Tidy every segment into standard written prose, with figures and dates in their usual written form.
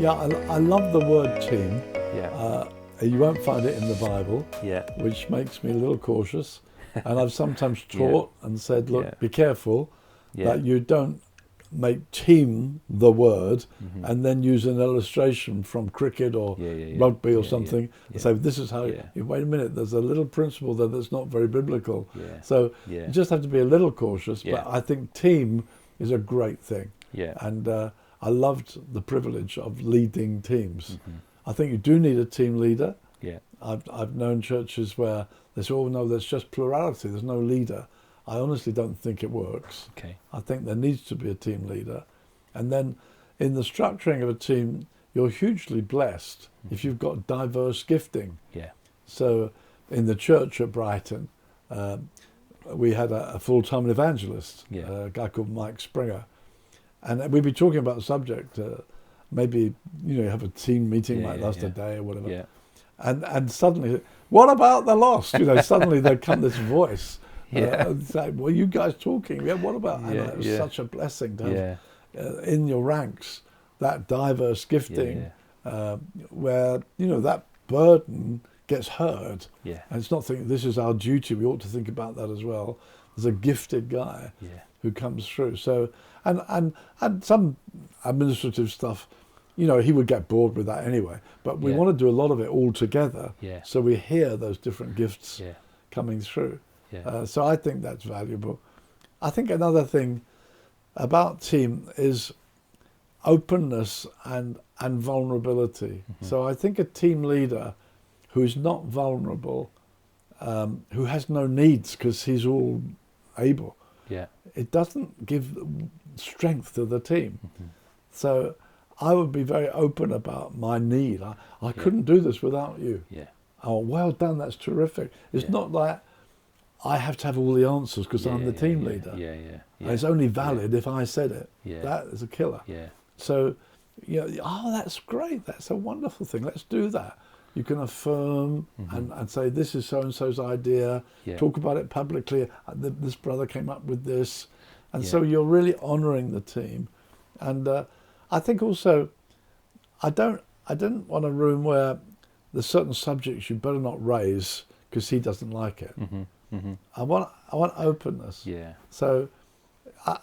Yeah, I love the word team. Yeah. You won't find it in the Bible, Yeah. which makes me a little cautious. And I've sometimes Yeah. taught and said, look, Yeah. be careful Yeah. that you don't make team the word Mhm. and then use an illustration from cricket or rugby or something and say, this is how, wait a minute, there's a little principle there that's not very biblical. Yeah. So Yeah. you just have to be a little cautious, Yeah. but I think team is a great thing. Yeah. And I loved the privilege of leading teams. Mhm. I think you do need a team leader. Yeah. I've known churches where they say, oh no, there's just plurality, there's no leader. I honestly don't think it works. Okay. I think there needs to be a team leader. And then in the structuring of a team, you're hugely blessed if you've got diverse gifting. Yeah. So in the church at Brighton, we had a full-time evangelist, a guy called Mike Springer. And we'd be talking about the subject, maybe, you have a team meeting like last day or whatever. Yeah. And suddenly, what about the lost? Suddenly there come this voice. It's like, well, you guys talking? Yeah, what about? And it was such a blessing to have in your ranks that diverse gifting where, that burden gets heard. Yeah. And it's not thinking this is our duty. We ought to think about that as well. There's a gifted guy who comes through. So, and some administrative stuff, he would get bored with that anyway. But we want to do a lot of it all together. Yeah. So we hear those different gifts coming through. Yeah. So I think that's valuable. I think another thing about team is openness and vulnerability. Mm-hmm. So I think a team leader who is not vulnerable, who has no needs because he's all able, it doesn't give strength to the team. Mm-hmm. So I would be very open about my need. I couldn't do this without you. Yeah. Oh, well done, that's terrific. It's not like I have to have all the answers because I'm the team leader. And it's only valid if I said it. That is a killer. Yeah. So, that's great. That's a wonderful thing. Let's do that. You can affirm and say, this is so-and-so's idea. Talk about it publicly. This brother came up with this. And so you're really honouring the team. And I think also, I didn't want a room where there's certain subjects you better not raise because he doesn't like it. Mm-hmm. Mm-hmm. I want openness. Yeah. So,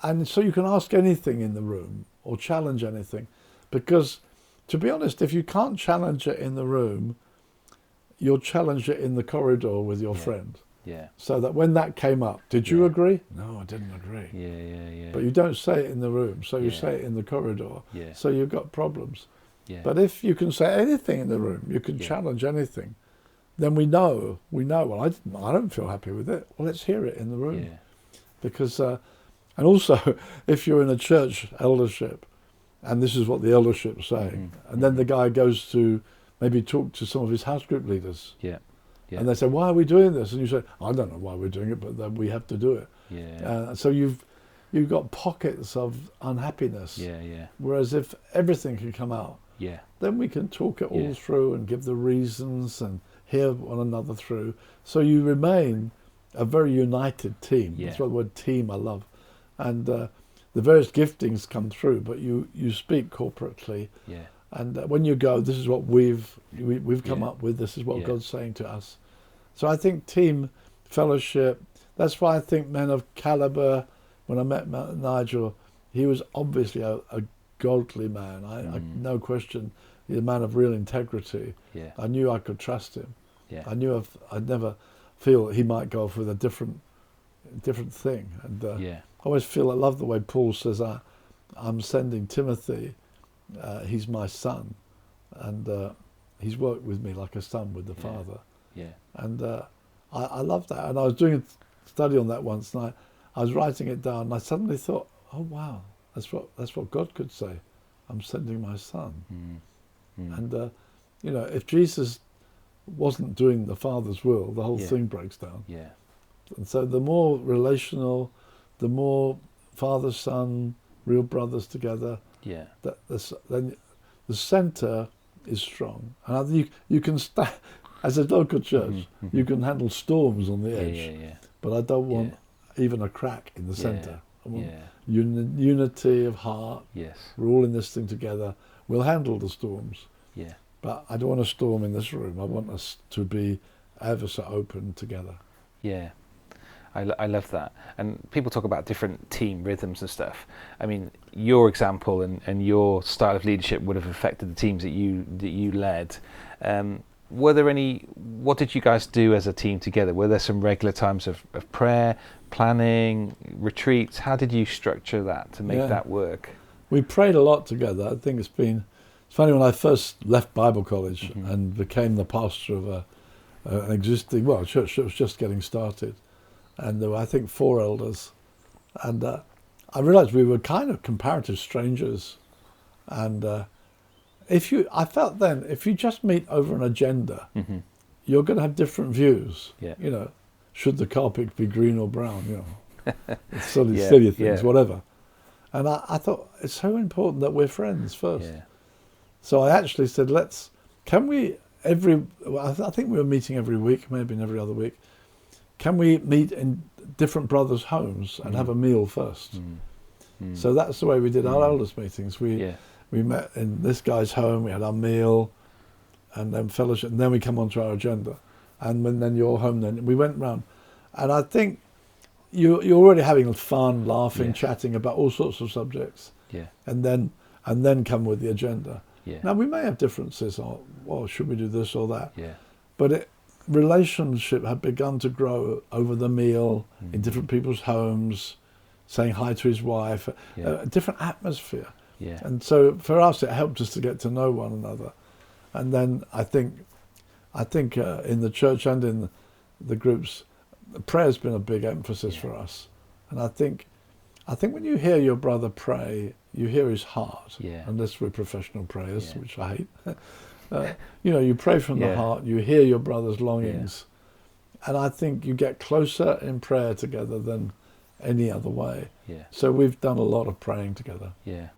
and so you can ask anything in the room or challenge anything, because to be honest, if you can't challenge it in the room, you'll challenge it in the corridor with your friend. Yeah. So that when that came up, did you agree? No, I didn't agree. Yeah. But you don't say it in the room, so you say it in the corridor. Yeah. So you've got problems. Yeah. But if you can say anything in the room, you can challenge anything, then we know, well, I don't feel happy with it. Well, let's hear it in the room. Yeah. Because, and also, if you're in a church eldership, and this is what the eldership's saying, and then the guy goes to maybe talk to some of his house group leaders. Yeah. And they say, why are we doing this? And you say, I don't know why we're doing it, but then we have to do it. Yeah. So you've got pockets of unhappiness. Yeah. Whereas if everything can come out, then we can talk it all through and give the reasons and hear one another through. So you remain a very united team. That's what the word team I love. And the various giftings come through, but you speak corporately. Yeah. And when you go, this is what we've come up with, this is what God's saying to us. So I think team fellowship, that's why I think men of caliber, when I met Nigel, he was obviously a godly man. I no question, he's a man of real integrity. Yeah. I knew I could trust him. Yeah. I knew I'd never feel he might go off with a different thing. And I always I love the way Paul says, I'm sending Timothy, he's my son, and he's worked with me like a son with the father. Yeah. And I love that. And I was doing a study on that once, and I was writing it down, and I suddenly thought, oh wow, that's what God could say. I'm sending my son. And if Jesus wasn't doing the Father's will, the whole thing breaks down. Yeah. And so the more relational, the more father, son, real brothers together, then the centre is strong. And I think you can as a local church, you can handle storms on the edge. But I don't want even a crack in the centre. unity of heart. Yes. We're all in this thing together. We'll handle the storms. Yeah. But I don't want a storm in this room. I want us to be ever so open together. Yeah. I love that. And people talk about different team rhythms and stuff. I mean, your example and your style of leadership would have affected the teams that you led. Were there any? What did you guys do as a team together? Were there some regular times of prayer, planning, retreats? How did you structure that to make that work? We prayed a lot together. I think it's funny, when I first left Bible college and became the pastor of an existing church that was just getting started. And there were, I think, 4 elders. And I realized we were kind of comparative strangers. And I felt then, if you just meet over an agenda, you're going to have different views. Yeah. You know, should the carpet be green or brown? You know, silly things, whatever. And I thought, it's so important that we're friends first. Yeah. So I actually said, I think we were meeting every week, maybe every other week. Can we meet in different brothers' homes and have a meal first? So that's the way we did our elders' meetings. We met in this guy's home, we had our meal, and then fellowship, and then we come on to our agenda. And then you're home then. We went round. And I think you're already having fun, laughing, chatting about all sorts of subjects. Yeah. And then come with the agenda. Yeah. Now, we may have differences, or should we do this or that? Yeah. But relationship had begun to grow over the meal, in different people's homes, saying hi to his wife, a different atmosphere. Yeah. And so for us, it helped us to get to know one another. And then I think in the church and in the groups, prayer's been a big emphasis for us. And I think when you hear your brother pray, you hear his heart, unless we're professional prayers, which I hate. You pray from the heart, you hear your brother's longings. And I think you get closer in prayer together than any other way. Yeah. So we've done a lot of praying together. Yeah.